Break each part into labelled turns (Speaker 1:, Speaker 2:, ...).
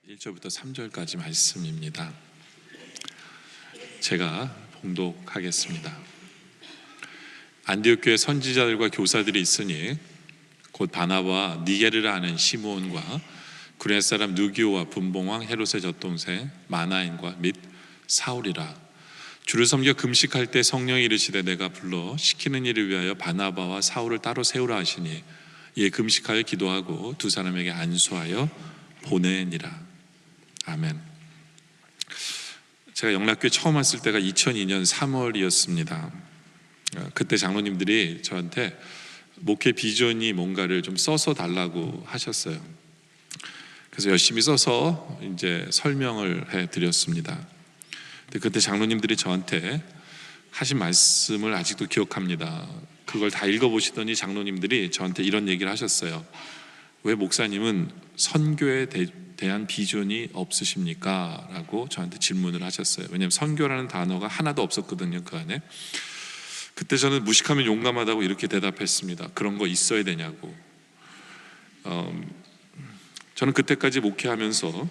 Speaker 1: 1절부터 3절까지 말씀입니다. 제가 봉독하겠습니다. 안디옥 교회 선지자들과 교사들이 있으니 곧 바나바와 니게르라 하는 시므온과 구레네 사람 누기오와 분봉왕 헤롯의 젖동생 마나엔과 및 사울이라. 주를 섬겨 금식할 때 성령이 이르시되 내가 불러 시키는 일을 위하여 바나바와 사울을 따로 세우라 하시니 이에 금식하여 기도하고 두 사람에게 안수하여 보내니라. 아멘. 제가 영락교회 처음 왔을 때가 2002년 3월이었습니다. 그때 장로님들이 저한테 목회 비전이 뭔가를 좀 써서 달라고 하셨어요. 그래서 열심히 써서 이제 설명을 해드렸습니다. 근데 그때 장로님들이 저한테 하신 말씀을 아직도 기억합니다. 그걸 다 읽어보시더니 장로님들이 저한테 이런 얘기를 하셨어요. 왜 목사님은 선교에 대한 비전이 없으십니까? 라고 저한테 질문을 하셨어요. 왜냐하면 선교라는 단어가 하나도 없었거든요, 그 안에. 그때 저는 무식하면 용감하다고 이렇게 대답했습니다. 그런 거 있어야 되냐고. 저는 그때까지 목회하면서,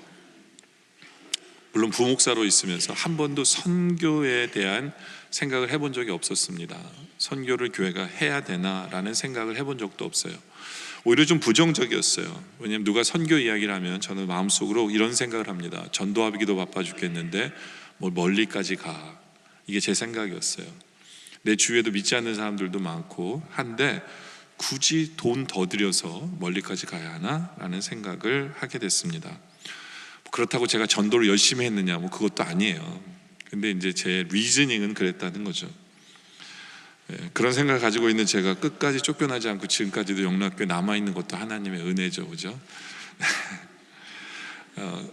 Speaker 1: 물론 부목사로 있으면서 한 번도 선교에 대한 생각을 해본 적이 없었습니다. 선교를 교회가 해야 되나라는 생각을 해본 적도 없어요. 오히려 좀 부정적이었어요. 왜냐하면 누가 선교 이야기를 하면 저는 마음속으로 이런 생각을 합니다. 전도하기도 바빠 죽겠는데 뭘 멀리까지 가. 이게 제 생각이었어요. 내 주위에도 믿지 않는 사람들도 많고 한데 굳이 돈 더 들여서 멀리까지 가야 하나? 라는 생각을 하게 됐습니다. 그렇다고 제가 전도를 열심히 했느냐? 그것도 아니에요. 근데 이제 제 리즈닝은 그랬다는 거죠. 그런 생각을 가지고 있는 제가 끝까지 쫓겨나지 않고 지금까지도 영락교에 남아있는 것도 하나님의 은혜죠, 그죠?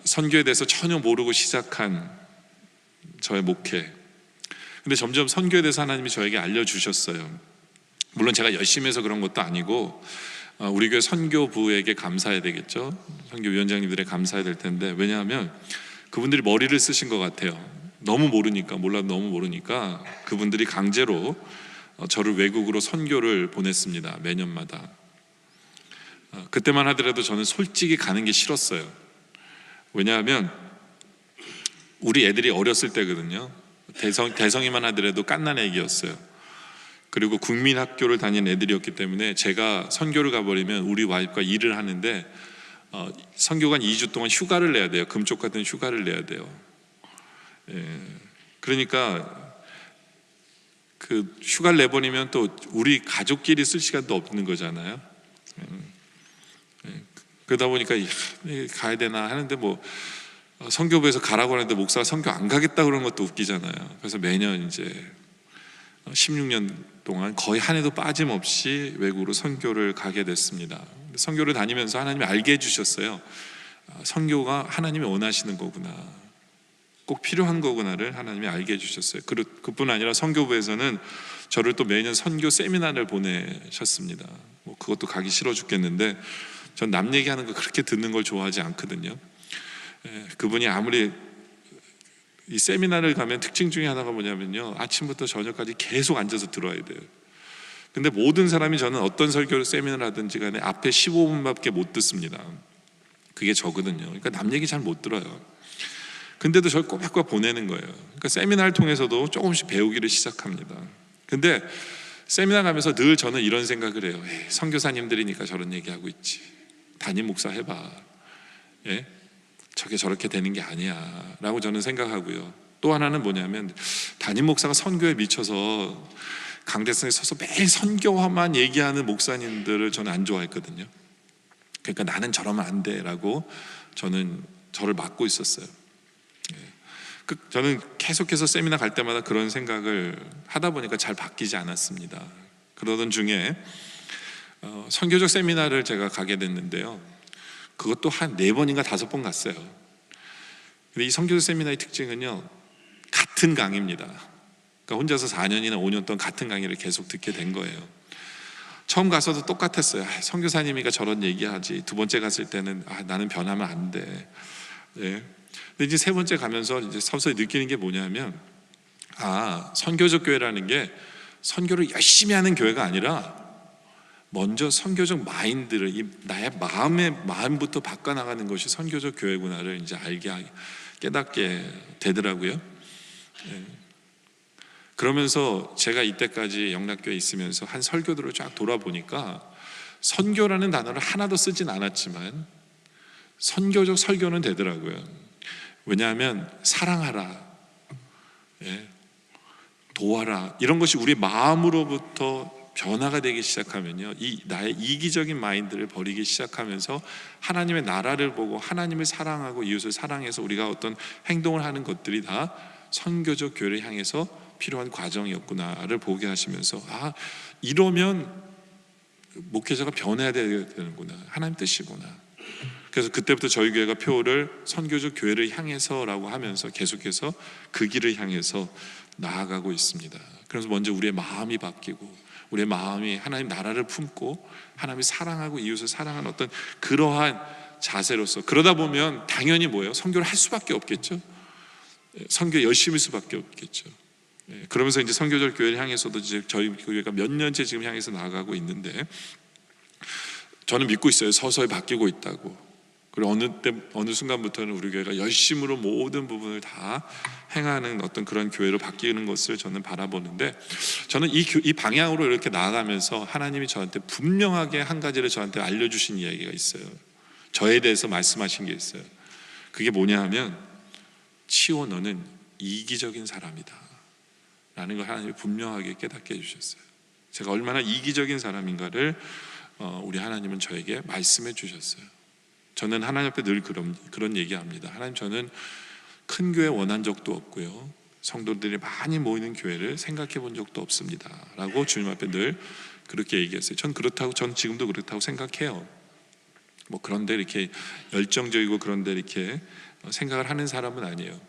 Speaker 1: 선교에 대해서 전혀 모르고 시작한 저의 목회. 근데 점점 선교에 대해서 하나님이 저에게 알려주셨어요. 물론 제가 열심히 해서 그런 것도 아니고 우리 교회 선교부에게 감사해야 되겠죠. 선교위원장님들에 감사해야 될 텐데, 왜냐하면 그분들이 머리를 쓰신 것 같아요. 너무 모르니까 그분들이 강제로 저를 외국으로 선교를 보냈습니다. 매년마다. 그때만 하더라도 저는 솔직히 가는 게 싫었어요. 왜냐하면 우리 애들이 어렸을 때거든요. 대성이만 하더라도 갓난 애기였어요. 그리고 국민학교를 다니는 애들이었기 때문에 제가 선교를 가버리면 우리 와이프가 일을 하는데 선교관 2주 동안 휴가를 내야 돼요. 금쪽 같은 휴가를 내야 돼요. 그러니까 그 휴가를 내버리면 또 우리 가족끼리 쓸 시간도 없는 거잖아요. 그러다 보니까 가야 되나 하는데 선교부에서 가라고 하는데 목사가 선교 안 가겠다 그러는 것도 웃기잖아요. 그래서 매년 이제 16년 동안 거의 한 해도 빠짐없이 외국으로 선교를 가게 됐습니다. 선교를 다니면서 하나님이 알게 해주셨어요. 선교가 하나님이 원하시는 거구나, 꼭 필요한 거구나를 하나님이 알게 해주셨어요. 그뿐 아니라 선교부에서는 저를 또 매년 선교 세미나를 보내셨습니다. 그것도 가기 싫어 죽겠는데 전 남 얘기하는 거 그렇게 듣는 걸 좋아하지 않거든요. 그분이 아무리 이 세미나를 가면 특징 중에 하나가 뭐냐면요, 아침부터 저녁까지 계속 앉아서 들어야 돼요. 근데 모든 사람이 저는 어떤 설교를 세미나를 하든지 간에 앞에 15분밖에 못 듣습니다. 그게 저거든요. 그러니까 남 얘기 잘 못 들어요. 근데도 저를 꼬박꼬박 보내는 거예요. 그러니까 세미나를 통해서도 조금씩 배우기를 시작합니다. 근데 세미나 가면서 늘 저는 이런 생각을 해요. 선교사님들이니까 저런 얘기하고 있지. 담임 목사 해봐. 저게 저렇게 되는 게 아니야 라고 저는 생각하고요. 또 하나는 뭐냐면 담임 목사가 선교에 미쳐서 강대상에 서서 매일 선교화만 얘기하는 목사님들을 저는 안 좋아했거든요. 그러니까 나는 저러면 안 돼 라고 저는 저를 막고 있었어요. 저는 계속해서 세미나 갈 때마다 그런 생각을 하다 보니까 잘 바뀌지 않았습니다. 그러던 중에 선교적 세미나를 제가 가게 됐는데요, 그것도 한 4번인가 5번 갔어요. 근데 이 선교적 세미나의 특징은요, 같은 강의입니다. 그러니까 혼자서 4년이나 5년 동안 같은 강의를 계속 듣게 된 거예요. 처음 가서도 똑같았어요. 선교사님이니까 저런 얘기하지. 두 번째 갔을 때는 나는 변하면 안 돼. 근데 이제 세 번째 가면서 이제 서서히 느끼는 게 뭐냐면, 선교적 교회라는 게 선교를 열심히 하는 교회가 아니라 먼저 선교적 마인드를, 나의 마음부터 바꿔나가는 것이 선교적 교회구나를 이제 깨닫게 되더라고요. 그러면서 제가 이때까지 영락교회에 있으면서 한 설교들을 쫙 돌아보니까 선교라는 단어를 하나도 쓰진 않았지만 선교적 설교는 되더라고요. 왜냐하면 사랑하라, 도와라, 이런 것이 우리 마음으로부터 변화가 되기 시작하면요, 이 나의 이기적인 마인드를 버리기 시작하면서 하나님의 나라를 보고 하나님을 사랑하고 이웃을 사랑해서 우리가 어떤 행동을 하는 것들이 다 선교적 교회를 향해서 필요한 과정이었구나를 보게 하시면서, 이러면 목회자가 변해야 되는구나, 하나님 뜻이구나. 그래서 그때부터 저희 교회가 표를 선교적 교회를 향해서라고 하면서 계속해서 그 길을 향해서 나아가고 있습니다. 그래서 먼저 우리의 마음이 바뀌고 우리의 마음이 하나님 나라를 품고 하나님을 사랑하고 이웃을 사랑하는 어떤 그러한 자세로서, 그러다 보면 당연히 뭐예요? 선교를 할 수밖에 없겠죠. 선교 열심히 할 수밖에 없겠죠. 그러면서 이제 선교적 교회를 향해서도 이제 저희 교회가 몇 년째 지금 향해서 나아가고 있는데, 저는 믿고 있어요. 서서히 바뀌고 있다고. 그리고 어느 순간부터는 우리 교회가 열심으로 모든 부분을 다 행하는 어떤 그런 교회로 바뀌는 것을 저는 바라보는데, 저는 이 방향으로 이렇게 나아가면서 하나님이 저한테 분명하게 한 가지를 저한테 알려주신 이야기가 있어요. 저에 대해서 말씀하신 게 있어요. 그게 뭐냐 하면, 치오 너는 이기적인 사람이다 라는 걸 하나님이 분명하게 깨닫게 해주셨어요. 제가 얼마나 이기적인 사람인가를 우리 하나님은 저에게 말씀해 주셨어요. 저는 하나님 앞에 늘 그런 얘기합니다. 하나님, 저는 큰 교회 원한 적도 없고요, 성도들이 많이 모이는 교회를 생각해 본 적도 없습니다 라고 주님 앞에 늘 그렇게 얘기했어요. 전 지금도 그렇다고 생각해요. 뭐 그런데 이렇게 열정적이고 그런데 이렇게 생각을 하는 사람은 아니에요.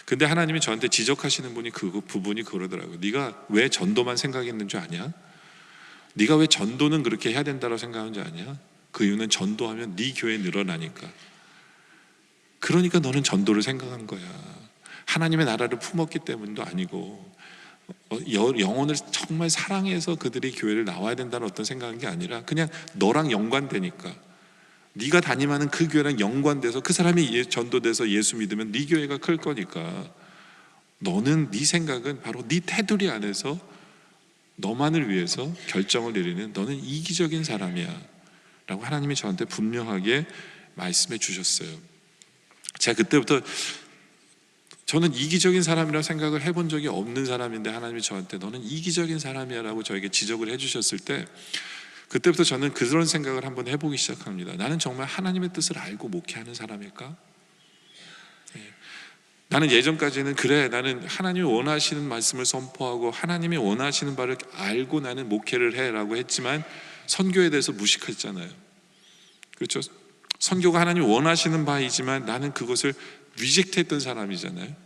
Speaker 1: 근데 하나님이 저한테 지적하시는 분이 그 부분이 그러더라고요. 네가 왜 전도만 생각했는 줄 아냐? 네가 왜 전도는 그렇게 해야 된다고 생각하는 줄 아냐? 그 이유는 전도하면 네 교회 늘어나니까. 그러니까 너는 전도를 생각한 거야. 하나님의 나라를 품었기 때문도 아니고, 영혼을 정말 사랑해서 그들이 교회를 나와야 된다는 어떤 생각한 게 아니라 그냥 너랑 연관되니까, 네가 담임하는 그 교회랑 연관돼서 그 사람이 전도돼서 예수 믿으면 네 교회가 클 거니까, 너는 네 생각은 바로 네 테두리 안에서 너만을 위해서 결정을 내리는, 너는 이기적인 사람이야 라고 하나님이 저한테 분명하게 말씀해 주셨어요. 제가 그때부터, 저는 이기적인 사람이라고 생각을 해본 적이 없는 사람인데 하나님이 저한테 너는 이기적인 사람이야 라고 저에게 지적을 해주셨을 때, 그때부터 저는 그런 생각을 한번 해보기 시작합니다. 나는 정말 하나님의 뜻을 알고 목회하는 사람일까? 나는 예전까지는 나는 하나님이 원하시는 말씀을 선포하고 하나님이 원하시는 바를 알고 나는 목회를 해라고 했지만 선교에 대해서 무식했잖아요. 그렇죠? 선교가 하나님이 원하시는 바이지만 나는 그것을 리젝트했던 사람이잖아요.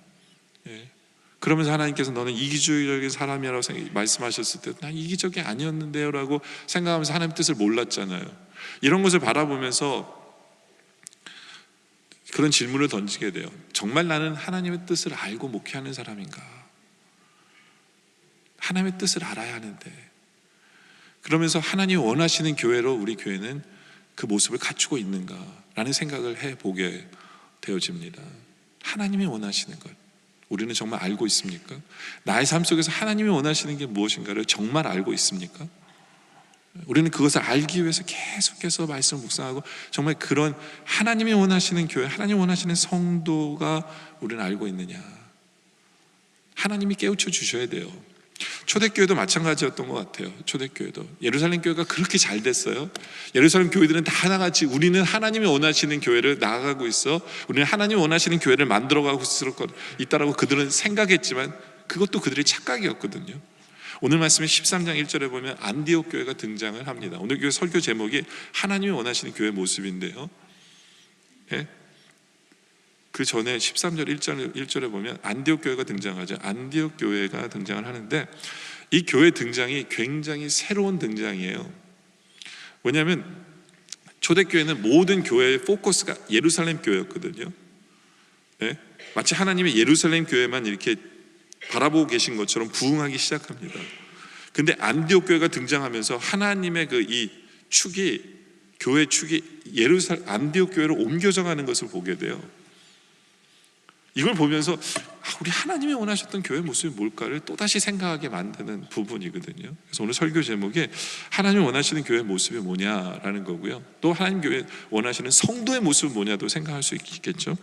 Speaker 1: 그러면서 하나님께서 너는 이기적인 사람이라고 말씀하셨을 때, 난 이기적이 아니었는데요 라고 생각하면서 하나님 뜻을 몰랐잖아요. 이런 것을 바라보면서 그런 질문을 던지게 돼요. 정말 나는 하나님의 뜻을 알고 목회하는 사람인가? 하나님의 뜻을 알아야 하는데, 그러면서 하나님이 원하시는 교회로 우리 교회는 그 모습을 갖추고 있는가? 라는 생각을 해보게 되어집니다. 하나님이 원하시는 것, 우리는 정말 알고 있습니까? 나의 삶 속에서 하나님이 원하시는 게 무엇인가를 정말 알고 있습니까? 우리는 그것을 알기 위해서 계속해서 말씀을 묵상하고, 정말 그런 하나님이 원하시는 교회, 하나님이 원하시는 성도가 우리는 알고 있느냐? 하나님이 깨우쳐 주셔야 돼요. 초대교회도 마찬가지였던 것 같아요. 초대교회도 예루살렘 교회가 그렇게 잘 됐어요. 예루살렘 교회들은 다 하나같이 우리는 하나님이 원하시는 교회를 나아가고 있어, 우리는 하나님이 원하시는 교회를 만들어가고 있다라고 그들은 생각했지만 그것도 그들의 착각이었거든요. 오늘 말씀의 13장 1절에 보면 안디옥 교회가 등장을 합니다. 오늘 교회 설교 제목이 하나님이 원하시는 교회 모습인데요, 그 전에 13절 1절에 보면 안디옥 교회가 등장하죠. 안디옥 교회가 등장을 하는데 이 교회 등장이 굉장히 새로운 등장이에요. 왜냐하면 초대교회는 모든 교회의 포커스가 예루살렘 교회였거든요. 마치 하나님의 예루살렘 교회만 이렇게 바라보고 계신 것처럼 부흥하기 시작합니다. 근데 안디옥 교회가 등장하면서 하나님의 그 이 축이, 교회 축이 예루살렘 안디옥 교회로 옮겨져 가는 것을 보게 돼요. 이걸 보면서 우리 하나님이 원하셨던 교회 모습이 뭘까를 또다시 생각하게 만드는 부분이거든요. 그래서 오늘 설교 제목이 하나님이 원하시는 교회 모습이 뭐냐라는 거고요. 또 하나님 교회 원하시는 성도의 모습은 뭐냐도 생각할 수 있겠죠.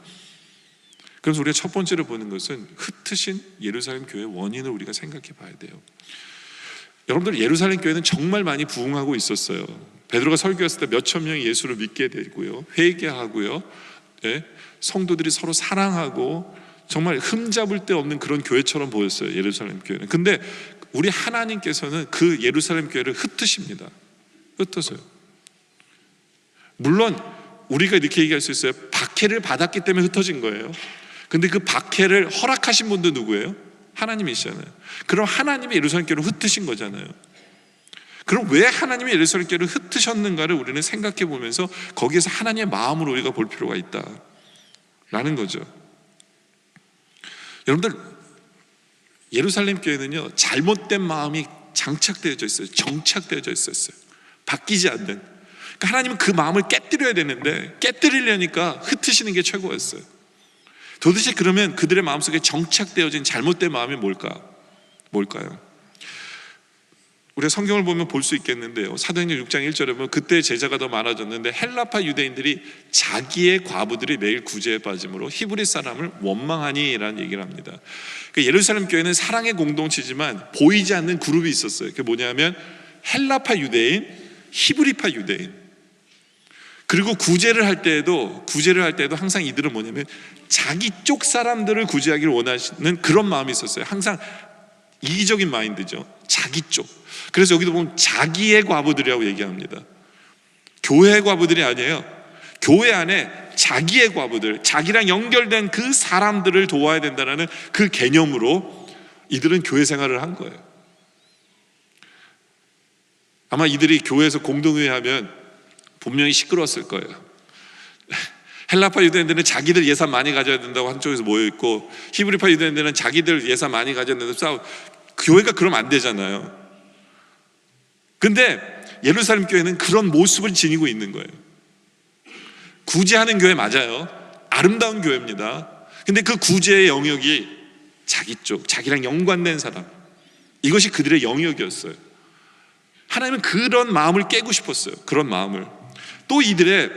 Speaker 1: 그래서 우리가 첫 번째로 보는 것은 흩으신 예루살렘 교회의 원인을 우리가 생각해 봐야 돼요. 여러분들, 예루살렘 교회는 정말 많이 부흥하고 있었어요. 베드로가 설교했을 때 몇천 명이 예수를 믿게 되고요, 회개하고요, 성도들이 서로 사랑하고 정말 흠잡을 데 없는 그런 교회처럼 보였어요, 예루살렘 교회는. 근데 우리 하나님께서는 그 예루살렘 교회를 흩으십니다. 흩어서요. 물론 우리가 이렇게 얘기할 수 있어요. 박해를 받았기 때문에 흩어진 거예요. 근데 그 박해를 허락하신 분도 누구예요? 하나님이시잖아요. 그럼 하나님이 예루살렘 교회를 흩으신 거잖아요. 그럼 왜 하나님이 예루살렘 교회를 흩으셨는가를 우리는 생각해 보면서 거기에서 하나님의 마음을 우리가 볼 필요가 있다라는 거죠. 여러분들, 예루살렘 교회는요, 잘못된 마음이 장착되어져 있어요. 정착되어져 있었어요. 바뀌지 않는. 그러니까 하나님은 그 마음을 깨뜨려야 되는데 깨뜨리려니까 흩으시는 게 최고였어요. 도대체 그러면 그들의 마음속에 정착되어진 잘못된 마음이 뭘까요? 우리가 성경을 보면 볼 수 있겠는데요, 사도행전 6장 1절에 보면 그때 제자가 더 많아졌는데 헬라파 유대인들이 자기의 과부들이 매일 구제에 빠짐으로 히브리 사람을 원망하니 라는 얘기를 합니다. 그러니까 예루살렘 교회는 사랑의 공동체지만 보이지 않는 그룹이 있었어요. 그게 뭐냐면 헬라파 유대인, 히브리파 유대인. 그리고 구제를 할 때에도 항상 이들은 뭐냐면 자기 쪽 사람들을 구제하기를 원하시는 그런 마음이 있었어요. 항상 이기적인 마인드죠. 자기 쪽. 그래서 여기도 보면 자기의 과부들이라고 얘기합니다. 교회의 과부들이 아니에요. 교회 안에 자기의 과부들, 자기랑 연결된 그 사람들을 도와야 된다는 그 개념으로 이들은 교회 생활을 한 거예요. 아마 이들이 교회에서 공동회의 하면 분명히 시끄러웠을 거예요. 헬라파 유대인들은 자기들 예산 많이 가져야 된다고 한쪽에서 모여있고, 히브리파 유대인들은 자기들 예산 많이 가져야 된다고 싸우고, 교회가 그러면 안 되잖아요. 근데 예루살렘 교회는 그런 모습을 지니고 있는 거예요. 구제하는 교회 맞아요. 아름다운 교회입니다. 근데 그 구제의 영역이 자기 쪽, 자기랑 연관된 사람, 이것이 그들의 영역이었어요. 하나님은 그런 마음을 깨고 싶었어요. 그런 마음을. 또 이들의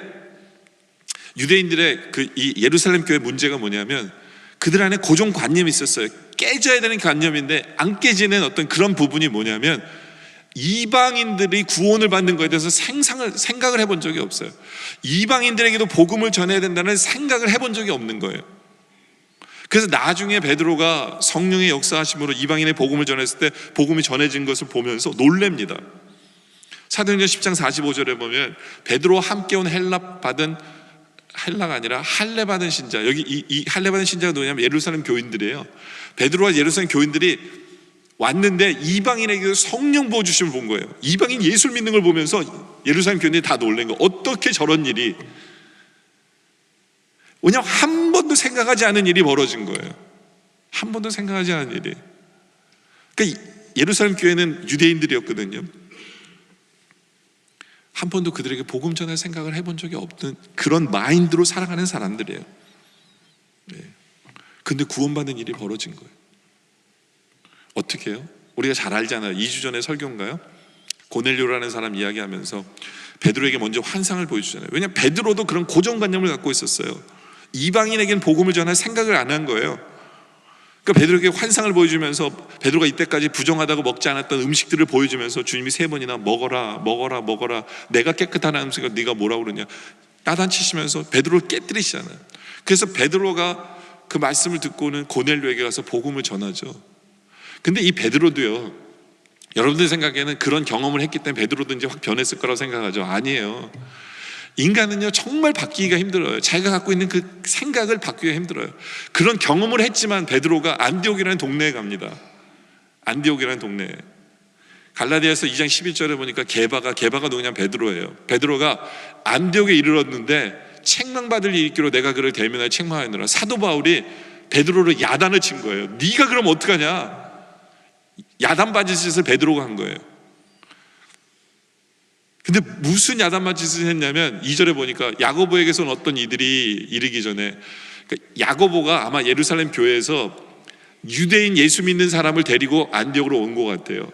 Speaker 1: 유대인들의 이 예루살렘 교회 문제가 뭐냐면 그들 안에 고정관념이 있었어요. 깨져야 되는 관념인데 안 깨지는 어떤 그런 부분이 뭐냐면 이방인들이 구원을 받는 것에 대해서 생각을 해본 적이 없어요. 이방인들에게도 복음을 전해야 된다는 생각을 해본 적이 없는 거예요. 그래서 나중에 베드로가 성령의 역사하심으로 이방인의 복음을 전했을 때 복음이 전해진 것을 보면서 놀랍니다. 사도행전 10장 45절에 보면 베드로와 함께 온 헬라가 아니라 할례 받은 신자, 여기 이 할례 받은 신자가 누구냐면 예루살렘 교인들이에요. 베드로와 예루살렘 교인들이 왔는데 이방인에게 성령 부어 주심을 본 거예요. 이방인 예수를 믿는 걸 보면서 예루살렘 교인들이 다 놀란 거예요. 어떻게 저런 일이, 왜냐하면 한 번도 생각하지 않은 일이 벌어진 거예요. 한 번도 생각하지 않은 일이. 그러니까 예루살렘 교회는 유대인들이었거든요. 한 번도 그들에게 복음 전할 생각을 해본 적이 없는 그런 마인드로 살아가는 사람들이에요. 근데 구원받는 일이 벌어진 거예요. 어떻게 해요? 우리가 잘 알잖아요. 2주 전에 설교인가요? 고넬료라는 사람 이야기하면서 베드로에게 먼저 환상을 보여주잖아요. 왜냐하면 베드로도 그런 고정관념을 갖고 있었어요. 이방인에게는 복음을 전할 생각을 안 한 거예요. 그러니까 베드로에게 환상을 보여주면서 베드로가 이때까지 부정하다고 먹지 않았던 음식들을 보여주면서 주님이 3번이나 먹어라 내가 깨끗하다는 음식을 네가 뭐라고 그러냐 따단치시면서 베드로를 깨뜨리시잖아요. 그래서 베드로가 그 말씀을 듣고는 고넬료에게 가서 복음을 전하죠. 근데 이 베드로도요, 여러분들 생각에는 그런 경험을 했기 때문에 베드로도 이제 확 변했을 거라고 생각하죠. 아니에요. 인간은요 정말 바뀌기가 힘들어요. 자기가 갖고 있는 그 생각을 바꾸기가 힘들어요. 그런 경험을 했지만 베드로가 안디옥이라는 동네에 갑니다. 안디옥이라는 동네에. 갈라디아서 2장 11절에 보니까 게바가 누구냐면 베드로예요. 베드로가 안디옥에 이르렀는데 책망받을 일이 있기로 내가 그를 대면하여 책망하였노라. 사도 바울이 베드로를 야단을 친 거예요. 네가 그럼 어떡하냐? 야단맞은 짓을 베드로가 한 거예요. 근데 무슨 야단맞은 짓을 했냐면 2절에 보니까 야고보에게서는 어떤 이들이 이르기 전에, 그러니까 야고보가 아마 예루살렘 교회에서 유대인 예수 믿는 사람을 데리고 안디옥으로 온 것 같아요.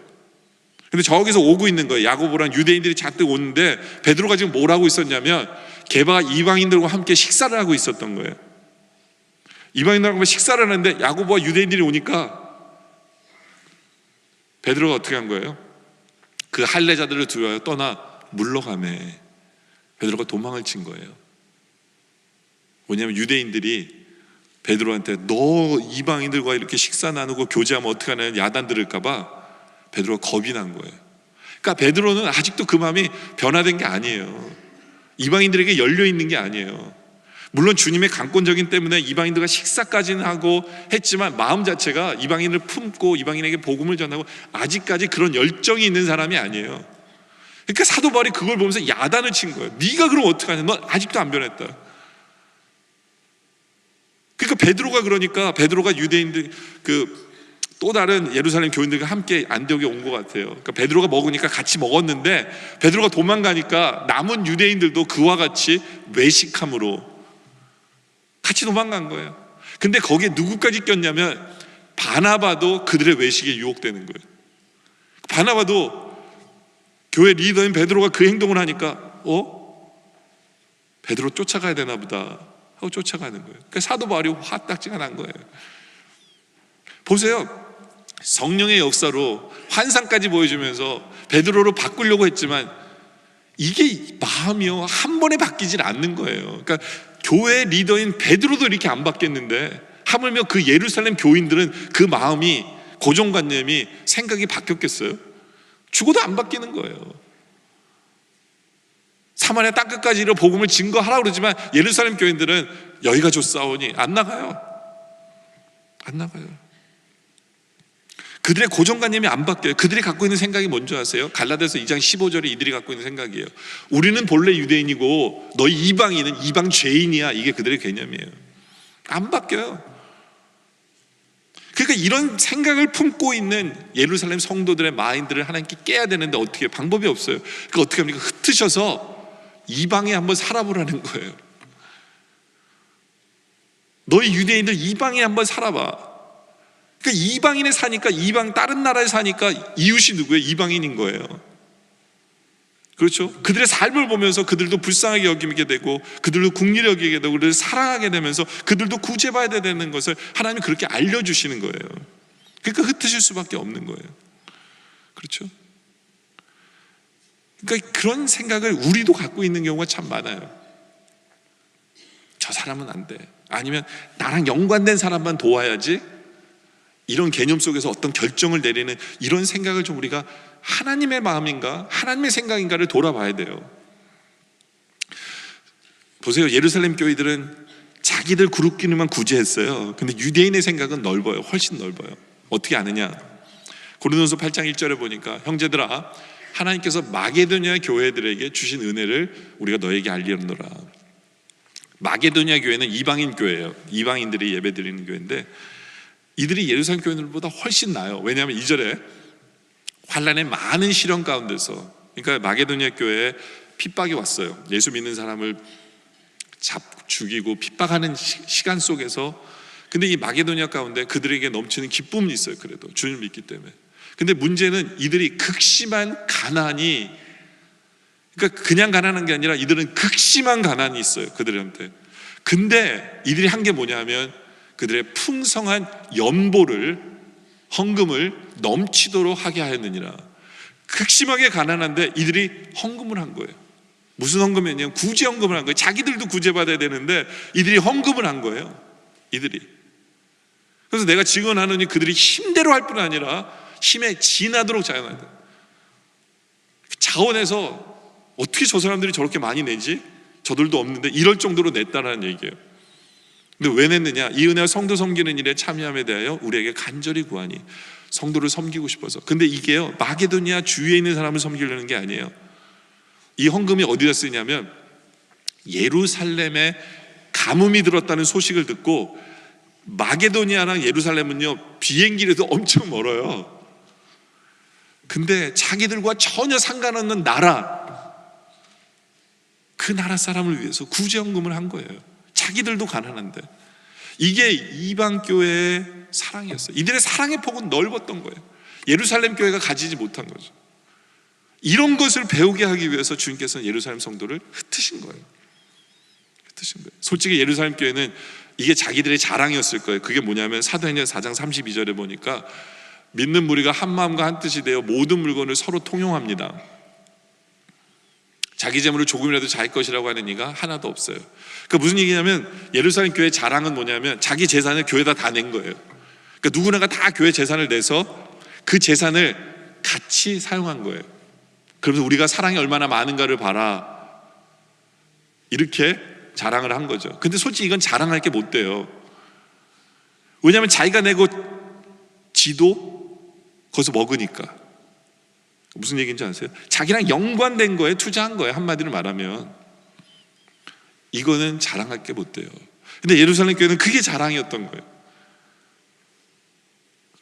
Speaker 1: 근데 저기서 오고 있는 거예요. 야고보랑 유대인들이 잔뜩 오는데 베드로가 지금 뭘 하고 있었냐면 게바가 이방인들과 함께 식사를 하고 있었던 거예요. 이방인들하고 식사를 하는데 야고보와 유대인들이 오니까 베드로가 어떻게 한 거예요? 그 할례자들을 두려워 떠나 물러가매. 베드로가 도망을 친 거예요. 뭐냐면 유대인들이 베드로한테 너 이방인들과 이렇게 식사 나누고 교제하면 어떻게 하냐는 야단 들을까 봐 베드로가 겁이 난 거예요. 그러니까 베드로는 아직도 그 마음이 변화된 게 아니에요. 이방인들에게 열려 있는 게 아니에요. 물론 주님의 강권적인 때문에 이방인들과 식사까지는 하고 했지만 마음 자체가 이방인을 품고 이방인에게 복음을 전하고 아직까지 그런 열정이 있는 사람이 아니에요. 그러니까 사도 바울이 그걸 보면서 야단을 친 거예요. 네가 그럼 어떡하냐? 너 아직도 안 변했다. 그러니까 베드로가 유대인들 또 다른 예루살렘 교인들과 함께 안디옥에 온 것 같아요. 그러니까 베드로가 먹으니까 같이 먹었는데 베드로가 도망가니까 남은 유대인들도 그와 같이 외식함으로 같이 도망간 거예요. 근데 거기에 누구까지 꼈냐면 바나바도 그들의 외식에 유혹되는 거예요. 바나바도 교회 리더인 베드로가 그 행동을 하니까 베드로 쫓아가야 되나 보다 하고 쫓아가는 거예요. 그러니까 사도 바울이 화딱지가 난 거예요. 보세요. 성령의 역사로 환상까지 보여주면서 베드로로 바꾸려고 했지만 이게 마음이요 한 번에 바뀌질 않는 거예요. 그러니까 교회 리더인 베드로도 이렇게 안 바뀌었는데 하물며 그 예루살렘 교인들은 그 마음이, 고정관념이, 생각이 바뀌었겠어요? 죽어도 안 바뀌는 거예요. 사마리아 땅끝까지 이르러 복음을 증거하라고 그러지만 예루살렘 교인들은 여기가 좋사오니 안 나가요. 안 나가요. 그들의 고정관념이 안 바뀌어요. 그들이 갖고 있는 생각이 뭔지 아세요? 갈라디아서 2장 15절에 이들이 갖고 있는 생각이에요. 우리는 본래 유대인이고 너희 이방인은 이방 죄인이야. 이게 그들의 개념이에요. 안 바뀌어요. 그러니까 이런 생각을 품고 있는 예루살렘 성도들의 마인드를 하나님께 깨야 되는데 어떻게 방법이 없어요. 그러니까 어떻게 합니까? 흩으셔서 이방에 한번 살아보라는 거예요. 너희 유대인들 이방에 한번 살아봐. 그러니까 이방인에 사니까, 다른 나라에 사니까 이웃이 누구예요? 이방인인 거예요. 그렇죠? 그들의 삶을 보면서 그들도 불쌍하게 여기게 되고 그들도 국리를 여기게 되고 그들을 사랑하게 되면서 그들도 구제받아야 되는 것을 하나님이 그렇게 알려주시는 거예요. 그러니까 흩으실 수밖에 없는 거예요. 그렇죠? 그러니까 그런 생각을 우리도 갖고 있는 경우가 참 많아요. 저 사람은 안 돼. 아니면 나랑 연관된 사람만 도와야지. 이런 개념 속에서 어떤 결정을 내리는 이런 생각을 좀 우리가 하나님의 마음인가 하나님의 생각인가를 돌아봐야 돼요. 보세요. 예루살렘 교회들은 자기들 그룹끼리만 구제했어요. 근데 유대인의 생각은 넓어요. 훨씬 넓어요. 어떻게 아느냐? 고린도서 8장 1절에 보니까 형제들아 하나님께서 마게도냐 교회들에게 주신 은혜를 우리가 너에게 알리노라. 마게도냐 교회는 이방인 교회예요. 이방인들이 예배드리는 교회인데 이들이 예루살렘 교회들보다 훨씬 나아요. 왜냐하면 2절에 환난의 많은 시련 가운데서, 그러니까 마게도냐 교회에 핍박이 왔어요. 예수 믿는 사람을 죽이고 핍박하는 시간 속에서, 근데 이 마게도냐 가운데 그들에게 넘치는 기쁨이 있어요. 그래도 주님을 믿기 때문에. 근데 문제는 이들이 극심한 가난이, 그러니까 그냥 가난한 게 아니라 이들은 극심한 가난이 있어요. 그들한테. 근데 이들이 한 게 뭐냐면 그들의 풍성한 연보를, 헌금을 넘치도록 하게 하였느니라. 극심하게 가난한데 이들이 헌금을 한 거예요. 무슨 헌금이냐면 구제 헌금을 한 거예요. 자기들도 구제받아야 되는데 이들이 헌금을 한 거예요. 이들이. 그래서 내가 증언하노니 그들이 힘대로 할 뿐 아니라 힘에 지나도록 자원하다. 자원해서 어떻게 저 사람들이 저렇게 많이 내지? 저들도 없는데 이럴 정도로 냈다라는 얘기예요. 근데 왜 냈느냐? 이 은혜와 성도 섬기는 일에 참여함에 대하여 우리에게 간절히 구하니, 성도를 섬기고 싶어서. 근데 이게요 마게도니아 주위에 있는 사람을 섬기려는 게 아니에요. 이 헌금이 어디다 쓰냐면 예루살렘에 가뭄이 들었다는 소식을 듣고, 마게도니아랑 예루살렘은요 비행기로도 엄청 멀어요. 근데 자기들과 전혀 상관없는 나라, 그 나라 사람을 위해서 구제연금을 한 거예요. 자기들도 가난한데. 이게 이방 교회의 사랑이었어요. 이들의 사랑의 폭은 넓었던 거예요. 예루살렘 교회가 가지지 못한 거죠. 이런 것을 배우게 하기 위해서 주님께서는 예루살렘 성도를 흩으신 거예요. 흩으신 거예요. 솔직히 예루살렘 교회는 이게 자기들의 자랑이었을 거예요. 그게 뭐냐면 사도행전 4장 32절에 보니까 믿는 무리가 한 마음과 한 뜻이 되어 모든 물건을 서로 통용합니다. 자기 재물을 조금이라도 자기 것이라고 하는 이가 하나도 없어요. 그러니까 무슨 얘기냐면 예루살렘 교회의 자랑은 뭐냐면 자기 재산을 교회에다 다 낸 거예요. 그러니까 누구나가 다 교회 재산을 내서 그 재산을 같이 사용한 거예요. 그러면서 우리가 사랑이 얼마나 많은가를 봐라, 이렇게 자랑을 한 거죠. 근데 솔직히 이건 자랑할 게 못 돼요. 왜냐하면 자기가 내고 지도 거기서 먹으니까. 무슨 얘기인지 아세요? 자기랑 연관된 거에 투자한 거예요. 한마디로 말하면 이거는 자랑할 게 못 돼요. 근데 예루살렘 교회는 그게 자랑이었던 거예요.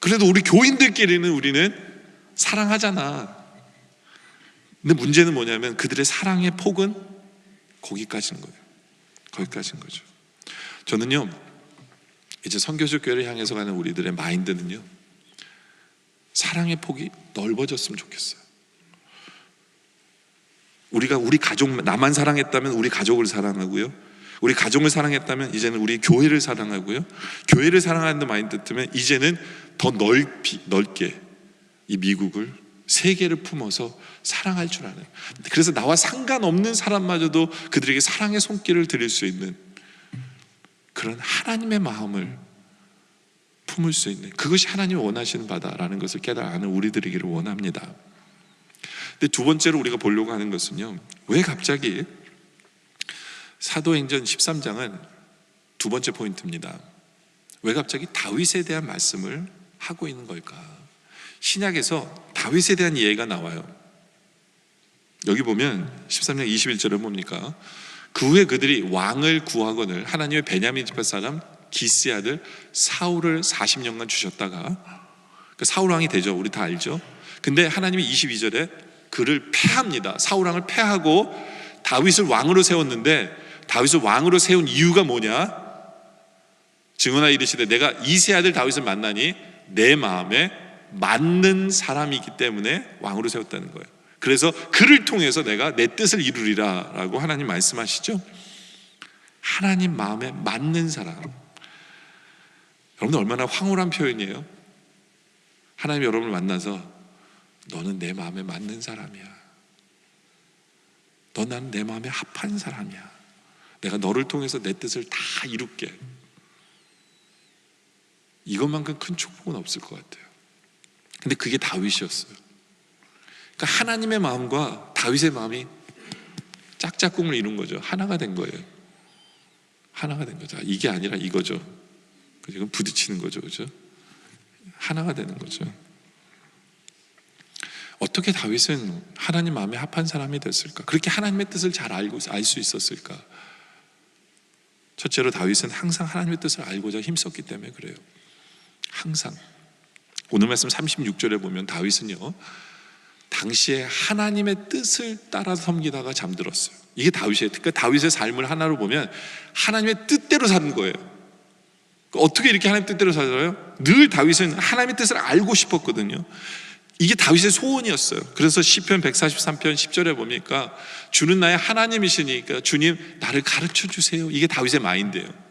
Speaker 1: 그래도 우리 교인들끼리는 우리는 사랑하잖아. 근데 문제는 뭐냐면 그들의 사랑의 폭은 거기까지인 거예요. 거기까지인 거죠. 저는요, 이제 선교적 교회를 향해서 가는 우리들의 마인드는요, 사랑의 폭이 넓어졌으면 좋겠어요. 우리가 우리 가족, 나만 사랑했다면 우리 가족을 사랑하고요, 우리 가족을 사랑했다면 이제는 우리 교회를 사랑하고요, 교회를 사랑하는 마인드 때문에 이제는 더 넓게 이 미국을, 세계를 품어서 사랑할 줄 아는, 그래서 나와 상관없는 사람마저도 그들에게 사랑의 손길을 드릴 수 있는 그런 하나님의 마음을 품을 수 있는, 그것이 하나님이 원하시는 바다라는 것을 깨달아 아는 우리들이기를 원합니다. 근데 두 번째로 우리가 보려고 하는 것은요, 왜 갑자기 사도행전 13장은 두 번째 포인트입니다. 왜 갑자기 다윗에 대한 말씀을 하고 있는 걸까? 신약에서 다윗에 대한 예가 나와요. 여기 보면 13장 21절에 뭡니까? 그 후에 그들이 왕을 구하거늘 하나님의 베냐민 지파 사람 기스의 아들 사울을 40년간 주셨다가, 사울 왕이 되죠. 우리 다 알죠. 근데 하나님이 22절에 그를 패합니다. 사울 왕을 패하고 다윗을 왕으로 세웠는데, 다윗을 왕으로 세운 이유가 뭐냐? 증언하여 이르시되 내가 이새의 아들 다윗을 만나니 내 마음에 맞는 사람이기 때문에 왕으로 세웠다는 거예요. 그래서 그를 통해서 내가 내 뜻을 이루리라 라고 하나님 말씀하시죠. 하나님 마음에 맞는 사람. 여러분, 얼마나 황홀한 표현이에요. 하나님이 여러분을 만나서 너는 내 마음에 맞는 사람이야, 너 나는 내 마음에 합한 사람이야, 내가 너를 통해서 내 뜻을 다 이룰게. 이것만큼 큰 축복은 없을 것 같아요. 근데 그게 다윗이었어요. 그러니까 하나님의 마음과 다윗의 마음이 짝짝꿍을 이룬 거죠. 하나가 된 거예요. 하나가 된 거죠. 이게 아니라 이거죠. 지금 부딪히는 거죠, 그죠? 하나가 되는 거죠. 어떻게 다윗은 하나님 마음에 합한 사람이 됐을까? 그렇게 하나님의 뜻을 잘 알 수 있었을까? 첫째로 다윗은 항상 하나님의 뜻을 알고자 힘썼기 때문에 그래요. 항상. 오늘 말씀 36절에 보면 다윗은요, 당시에 하나님의 뜻을 따라 섬기다가 잠들었어요. 이게 다윗이에요. 그러니까 다윗의 삶을 하나로 보면 하나님의 뜻대로 사는 거예요. 어떻게 이렇게 하나님 뜻대로 살아요? 늘 다윗은 하나님의 뜻을 알고 싶었거든요. 이게 다윗의 소원이었어요. 그래서 시편 143편 10절에 보니까 주는 나의 하나님이시니까 주님 나를 가르쳐 주세요. 이게 다윗의 마인드예요.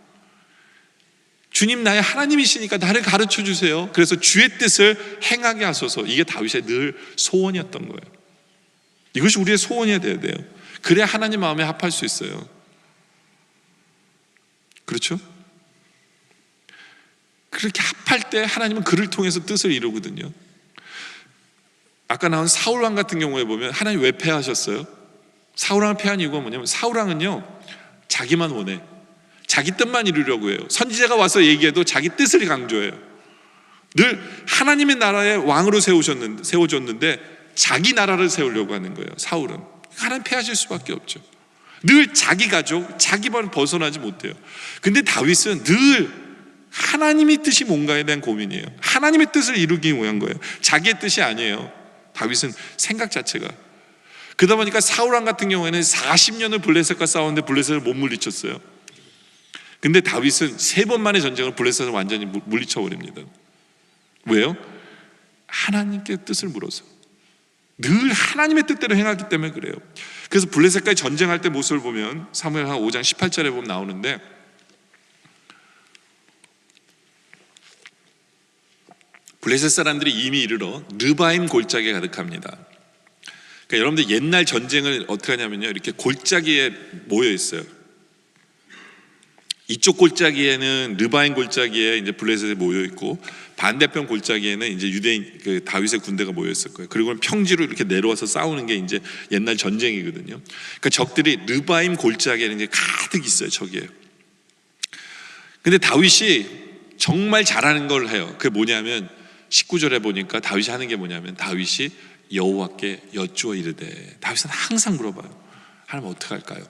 Speaker 1: 주님 나의 하나님이시니까 나를 가르쳐 주세요. 그래서 주의 뜻을 행하게 하소서. 이게 다윗의 늘 소원이었던 거예요. 이것이 우리의 소원이 돼야 돼요. 그래야 하나님 마음에 합할 수 있어요. 그렇죠? 그렇게 합할 때 하나님은 그를 통해서 뜻을 이루거든요. 아까 나온 사울왕 같은 경우에 보면 하나님 왜 패하셨어요? 사울왕을 패한 이유가 뭐냐면 사울왕은요, 자기만 원해. 자기 뜻만 이루려고 해요. 선지자가 와서 얘기해도 자기 뜻을 강조해요. 늘 하나님의 나라의 왕으로 세워줬는데 자기 나라를 세우려고 하는 거예요. 사울은. 하나님 패하실 수밖에 없죠. 늘 자기 가족, 자기만 벗어나지 못해요. 근데 다윗은 늘 하나님의 뜻이 뭔가에 대한 고민이에요. 하나님의 뜻을 이루기 위한 거예요. 자기의 뜻이 아니에요. 다윗은 생각 자체가. 그러다 보니까 사울왕 같은 경우에는 40년을 블레셋과 싸웠는데 블레셋을 못 물리쳤어요. 근데 다윗은 3번 만에 전쟁을 블레셋을 완전히 물리쳐 버립니다. 왜요? 하나님께 뜻을 물어서. 늘 하나님의 뜻대로 행하기 때문에 그래요. 그래서 블레셋과의 전쟁할 때 모습을 보면 사무엘하 5장 18절에 보면 나오는데, 블레셋 사람들이 이미 이르러 르바임 골짜기에 가득합니다. 그러니까 여러분들 옛날 전쟁을 어떻게 하냐면요, 이렇게 골짜기에 모여 있어요. 이쪽 골짜기에는 르바임 골짜기에 이제 블레셋이 모여 있고, 반대편 골짜기에는 이제 유대인 그 다윗의 군대가 모여 있을 거예요. 그리고 평지로 이렇게 내려와서 싸우는 게 이제 옛날 전쟁이거든요. 그러니까 적들이 르바임 골짜기에는 이제 가득 있어요, 저기에. 근데 다윗이 정말 잘하는 걸 해요. 그게 뭐냐면 19절에 보니까 다윗이 하는 게 뭐냐면, 다윗이 여호와께 여쭈어 이르되, 다윗은 항상 물어봐요. 하나님 어떻게 할까요?